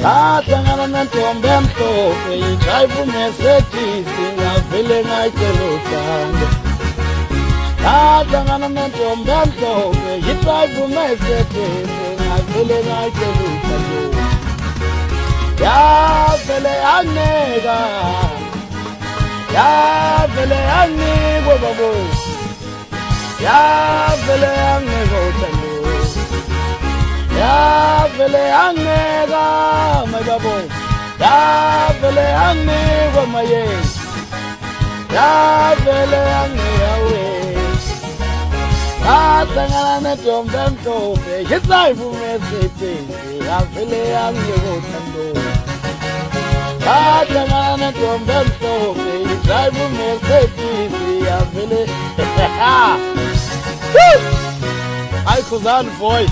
Ngahlangana nentombi emhlophe idrayiva uMercedes ngavele ngayitshela uthando. Ngahlangana nentombi emhlophe idrayiva uMercedes ngavele ngayitshela uthando. Yavele yangineka, yavele yanginikwa babo, yavele yanginika uthando. Yavele yangineka mayibabo, yavele yanginikwa maye, yavele yanginika we. Ngahlangana nentombi emhlophe idrayiva uMercedes yavele yanginika uthando. Ngahlangana nentombi emhlophe idrayiva uMercedes yavele Woo! Ayikho zani boy.